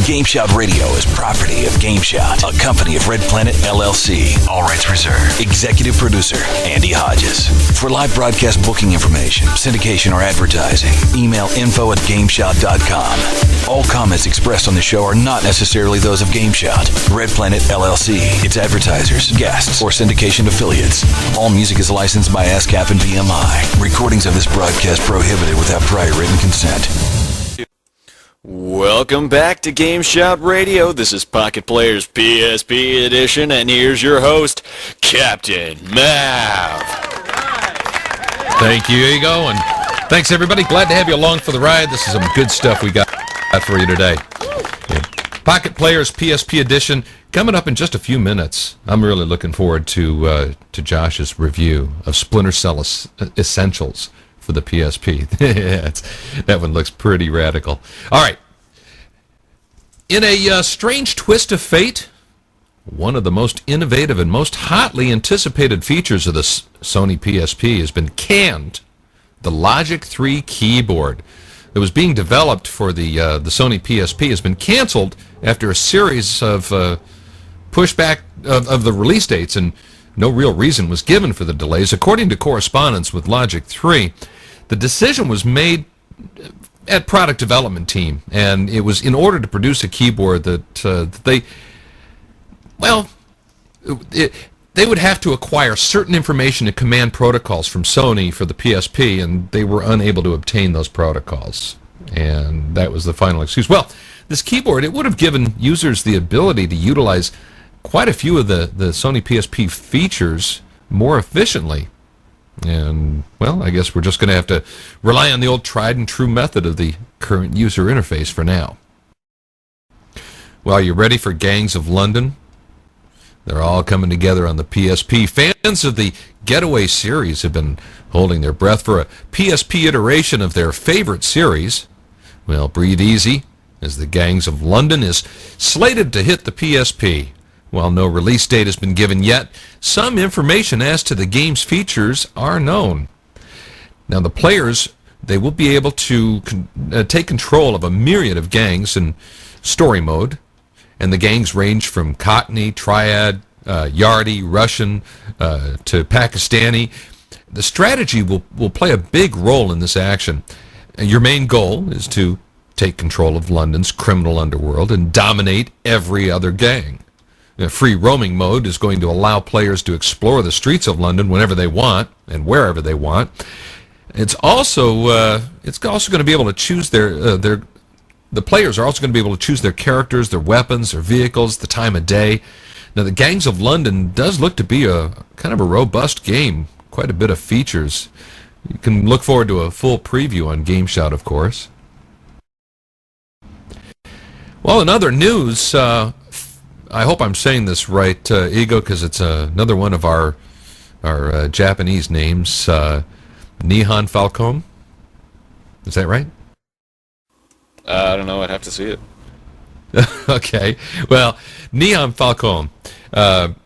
GameSHOUT Radio is property of GameSHOUT, a company of Red Planet LLC. All rights reserved. Executive producer, Andy Hodges. For live broadcast booking information, syndication, or advertising, email info@GameSHOUT.com. All comments expressed on the show are not necessarily those of GameSHOUT, Red Planet LLC, its advertisers, guests, or syndication affiliates. All music is licensed by ASCAP and BMI. Recordings of this broadcast prohibited without prior written consent. Welcome back to GameSHOUT Radio. This is Pocket Players PSP Edition, and here's your host, Captain Mav. Thank you, Ego, and thanks, everybody. Glad to have you along for the ride. This is some good stuff we got for you today. Yeah. Pocket Players PSP Edition coming up in just a few minutes. I'm really looking forward to Josh's review of Splinter Cell Essentials for the PSP. That one looks pretty radical. All right. In a strange twist of fate, one of the most innovative and most hotly anticipated features of the Sony PSP has been canned. The Logic 3 keyboard that was being developed for the Sony PSP has been canceled after a series of pushback of the release dates, and no real reason was given for the delays. According to correspondence with Logic 3, the decision was made at product development team, and it was in order to produce a keyboard that they would have to acquire certain information and command protocols from Sony for the PSP, and they were unable to obtain those protocols. And that was the final excuse. Well, this keyboard, it would have given users the ability to utilize quite a few of the Sony PSP features more efficiently. And, well, I guess we're just going to have to rely on the old tried and true method of the current user interface for now. Well, are you ready for Gangs of London? They're all coming together on the PSP. Fans of the Getaway series have been holding their breath for a PSP iteration of their favorite series. Well, breathe easy, as the Gangs of London is slated to hit the PSP. While no release date has been given yet, some information as to the game's features are known. Now, the players, they will be able to take control of a myriad of gangs in story mode, and the gangs range from Cockney, Triad, Yardi, Russian, to Pakistani. The strategy will play a big role in this action. Your main goal is to take control of London's criminal underworld and dominate every other gang. Free roaming mode is going to allow players to explore the streets of London whenever they want and wherever they want. It's also going to be able to choose the players are also going to be able to choose their characters, their weapons, their vehicles, the time of day. Now, the Gangs of London does look to be a kind of a robust game, quite a bit of features. You can look forward to a full preview on GameSHOUT, of course. Well, in other news, I hope I'm saying this right, Ego, because it's another one of our Japanese names, Nihon Falcon. Is that right? I don't know. I'd have to see it. Okay. Well, Nihon Falcon,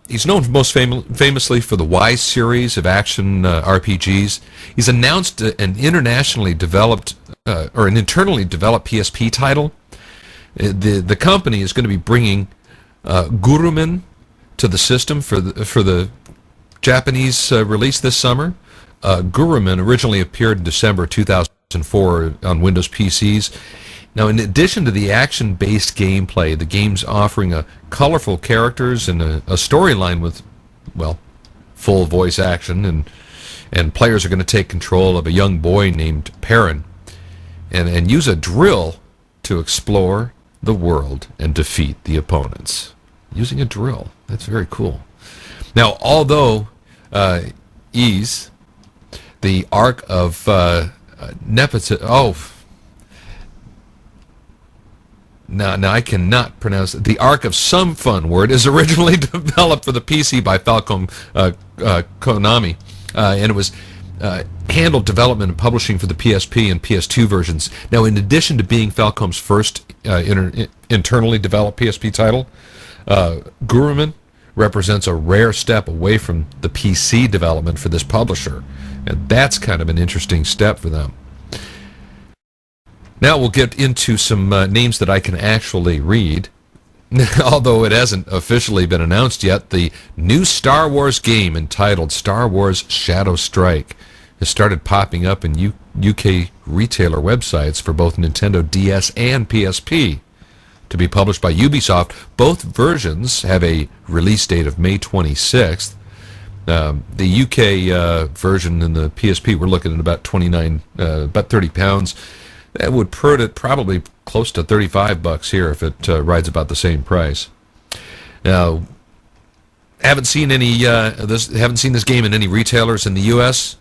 he's known most famously for the Y series of action RPGs. He's announced an internally developed PSP title. The company is going to be bringing Gurumin to the system for the Japanese release this summer. Gurumin originally appeared in December 2004 on Windows PCs. Now, in addition to the action-based gameplay, the game's offering colorful characters and a storyline with, well, full voice action, and players are going to take control of a young boy named Perrin and use a drill to explore the world and defeat the opponents. Using a drill. That's very cool. Now, although Ys, the Ark of Nepotism... Now I cannot pronounce it. The Ark of Some Fun Word is originally developed for the PC by Falcom Konami, and it was handled development and publishing for the PSP and PS2 versions. Now, in addition to being Falcom's first internally developed PSP title, Gurumin represents a rare step away from the PC development for this publisher, and that's kind of an interesting step for them. Now we'll get into some names that I can actually read. Although it hasn't officially been announced yet, the new Star Wars game entitled Star Wars Shadow Strike has started popping up in UK retailer websites for both Nintendo DS and PSP. To be published by Ubisoft, both versions have a release date of May 26th. The UK version and the PSP, we're looking at about about £30. That would put it probably close to $35 here if it rides about the same price. Now, haven't seen this game in any retailers in the U.S.,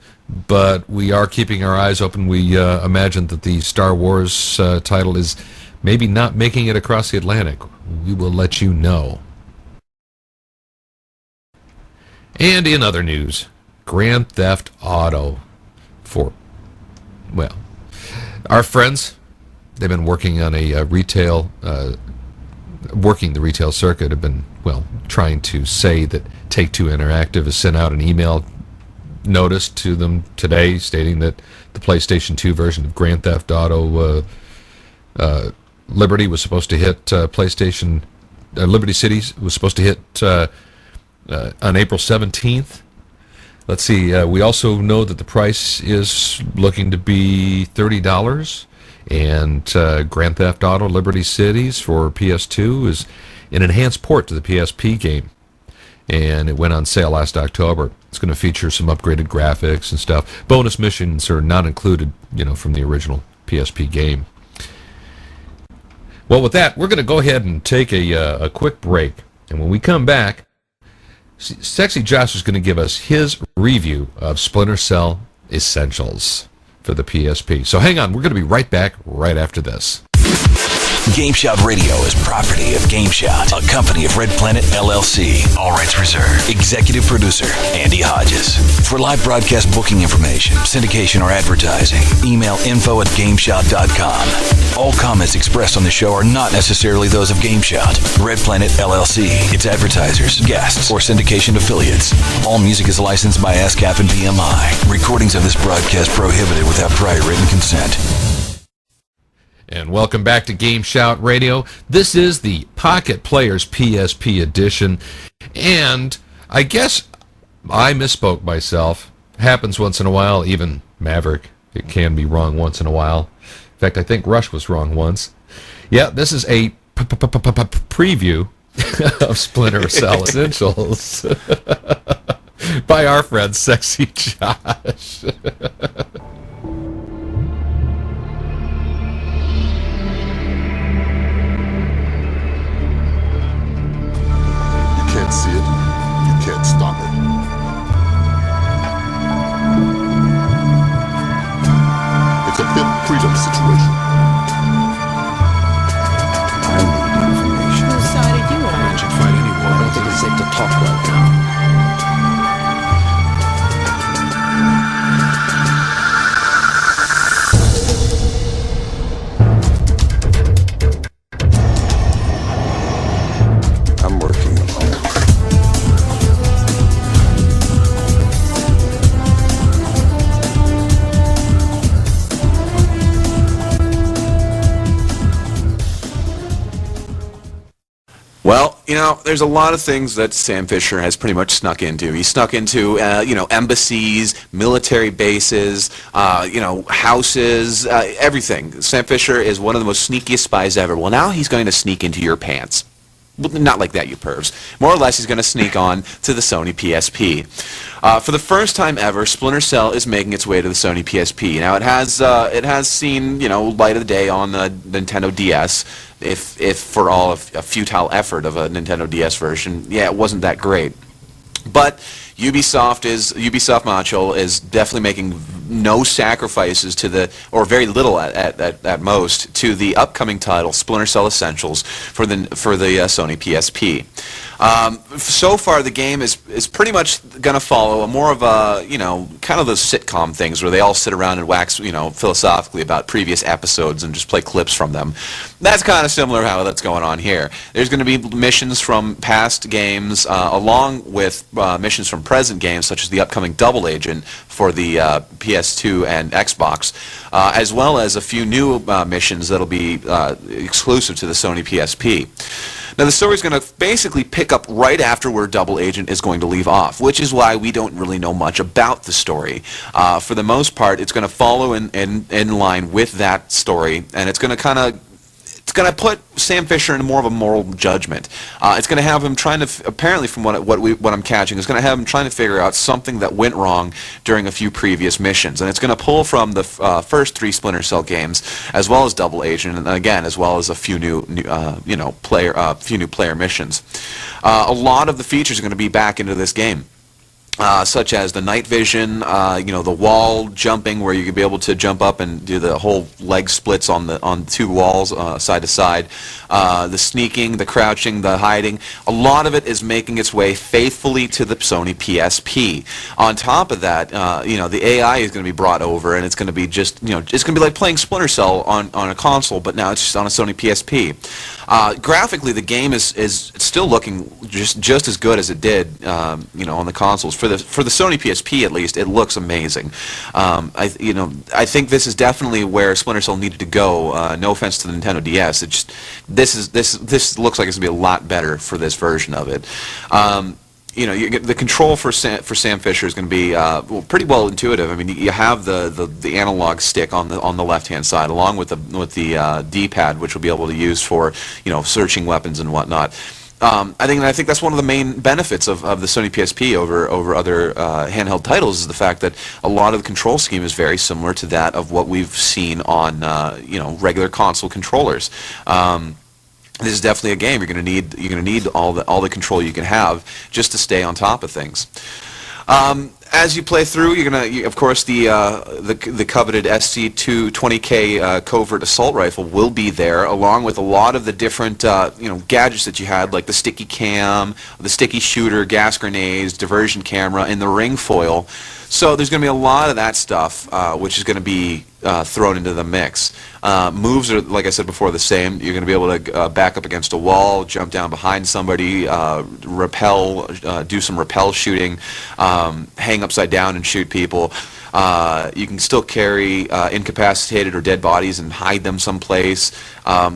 but we are keeping our eyes open. We imagine that the Star Wars title is maybe not making it across the Atlantic. We will let you know. And in other news, Grand Theft Auto our friends, they've been working on a working the retail circuit, have been, trying to say that Take-Two Interactive has sent out an email notice to them today stating that the PlayStation 2 version of Grand Theft Auto Liberty was supposed to hit Liberty City was supposed to hit on April 17th. Let's see, we also know that the price is looking to be $30, and Grand Theft Auto Liberty Cities for PS2 is an enhanced port to the PSP game, and it went on sale last October. It's going to feature some upgraded graphics and stuff. Bonus missions are not included, from the original PSP game. Well, with that, we're going to go ahead and take a quick break, and when we come back, SexyJosh is going to give us his review of Splinter Cell Essentials for the PSP. So hang on, we're going to be right back right after this. GameSHOUT Radio is property of GameSHOUT, a company of Red Planet LLC. All rights reserved. Executive producer, Andy Hodges. For live broadcast booking information, syndication, or advertising, email info@GameSHOUT.com. All comments expressed on the show are not necessarily those of GameSHOUT, Red Planet LLC, its advertisers, guests, or syndication affiliates. All music is licensed by Capt and BMI. Recordings of this broadcast prohibited without prior written consent. And welcome back to GameSHOUT Radio. This is the Pocket Players PSP edition. And I guess I misspoke myself. Happens once in a while. Even Maverick, it can be wrong once in a while. In fact, I think Rush was wrong once. Yeah, this is a preview of Splinter Cell Essentials by our friend SexyJosh. See it, you can't stop it. It's a bit freedom situation. I need information. Whose side are you on? I should fight anyone. I don't think it's safe to talk right now. I'm working alone. Well, there's a lot of things that Sam Fisher has pretty much snuck into. He snuck into, embassies, military bases, houses, everything. Sam Fisher is one of the most sneakiest spies ever. Well, now he's going to sneak into your pants. Well, not like that, you pervs. More or less, he's going to sneak on to the Sony PSP. For the first time ever, Splinter Cell is making its way to the Sony PSP. Now, it has seen light of the day on the Nintendo DS. If for all a futile effort of a Nintendo DS version, yeah, it wasn't that great. But Ubisoft Montreal is definitely making no sacrifices or very little at most, to the upcoming title Splinter Cell Essentials for the Sony PSP. So far, the game is pretty much going to follow a more of a, kind of those sitcom things where they all sit around and wax, philosophically about previous episodes and just play clips from them. That's kind of similar how that's going on here. There's going to be missions from past games along with missions from present games, such as the upcoming Double Agent for the PS2 and Xbox, as well as a few new missions that'll be exclusive to the Sony PSP. Now, the story is going to basically pick up right after where Double Agent is going to leave off, which is why we don't really know much about the story. For the most part, it's going to follow in line with that story, and it's going to put Sam Fisher in more of a moral judgment. It's going to have him trying to, apparently from what I'm catching, it's going to have him trying to figure out something that went wrong during a few previous missions. And it's going to pull from the first 3 Splinter Cell games, as well as Double Agent, and again, as well as a few new player missions. A lot of the features are going to be back into this game. Such as the night vision, the wall jumping, where you could be able to jump up and do the whole leg splits on 2 walls side to side. The sneaking, the crouching, the hiding. A lot of it is making its way faithfully to the Sony PSP. On top of that, the AI is going to be brought over, and it's going to be just, it's going to be like playing Splinter Cell on a console, but now it's just on a Sony PSP. Graphically, the game is still looking just as good as it did, on the consoles. For the Sony PSP, at least, it looks amazing. I think this is definitely where Splinter Cell needed to go. No offense to the Nintendo DS, this looks like it's gonna be a lot better for this version of it. The control for Sam Fisher is going to be pretty well intuitive. I mean, you have the analog stick on the left-hand side, along with the D-pad, which we'll be able to use for searching weapons and whatnot. I think that's one of the main benefits of the Sony PSP over other handheld titles, is the fact that a lot of the control scheme is very similar to that of what we've seen on regular console controllers. This is definitely a game you're going to need all the control you can have just to stay on top of things. As you play through, of course, the coveted SC-220K covert assault rifle will be there, along with a lot of the different gadgets that you had, like the sticky cam, the sticky shooter, gas grenades, diversion camera, and the ring foil. So there's going to be a lot of that stuff, which is going to be thrown into the mix. Moves are, like I said before, the same. You're going to be able to back up against a wall, jump down behind somebody, rappel, do some rappel shooting, hang upside down and shoot people. You can still carry incapacitated or dead bodies and hide them someplace.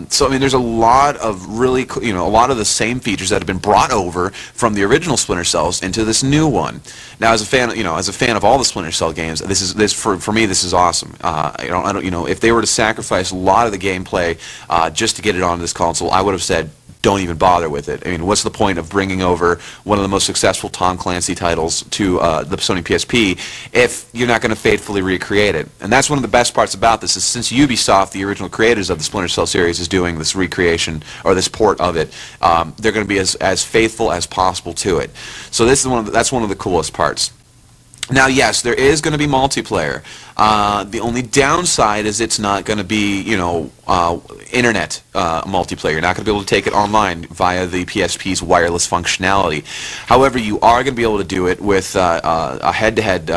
So I mean, there's a lot of really, a lot of the same features that have been brought over from the original Splinter Cells into this new one. Now, as a fan of all the Splinter Cell games, for me, this is awesome. If they were to sacrifice a lot of the gameplay just to get it onto this console, I would have said, don't even bother with it. I mean, what's the point of bringing over one of the most successful Tom Clancy titles to the Sony PSP if you're not going to faithfully recreate it? And that's one of the best parts about this, is since Ubisoft, the original creators of the Splinter Cell series, is doing this recreation or this port of it, they're going to be as faithful as possible to it. So this is that's one of the coolest parts. Now, yes, there is going to be multiplayer. The only downside is it's not going to be, internet multiplayer. You're not going to be able to take it online via the PSP's wireless functionality. However, you are going to be able to do it with a head-to-head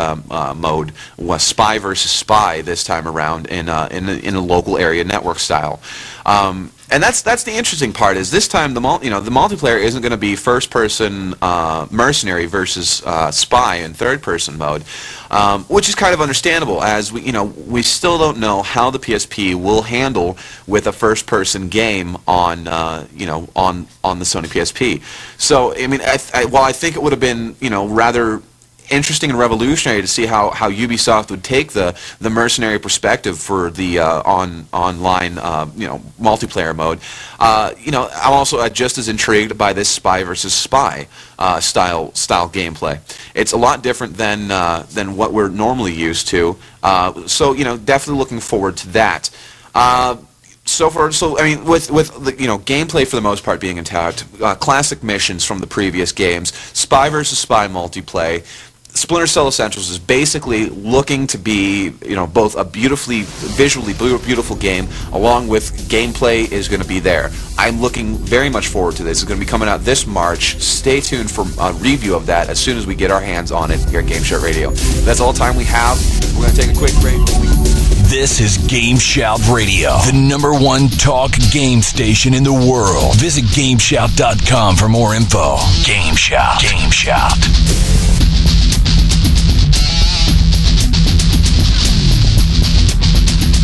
mode, spy versus spy this time around in a local area network style. And that's the interesting part, is this time the multiplayer isn't going to be first-person mercenary versus spy in third-person mode, which is kind of understandable, as we still don't know how the PSP will handle with a first-person game on the Sony PSP. So I mean, while I think it would have been rather interesting and revolutionary to see how Ubisoft would take the mercenary perspective for the online multiplayer mode. I'm also just as intrigued by this spy versus spy style gameplay. It's a lot different than what we're normally used to. So definitely looking forward to that. So I mean, with the gameplay for the most part being intact, classic missions from the previous games, spy versus spy multiplayer. Splinter Cell Essentials is basically looking to be, both a visually beautiful game, along with gameplay is going to be there. I'm looking very much forward to this. It's going to be coming out this March. Stay tuned for a review of that as soon as we get our hands on it here at GameSHOUT Radio. That's all the time we have. We're going to take a quick break. This is GameSHOUT Radio, the #1 talk game station in the world. Visit GameSHOUT.com for more info. GameSHOUT. GameSHOUT.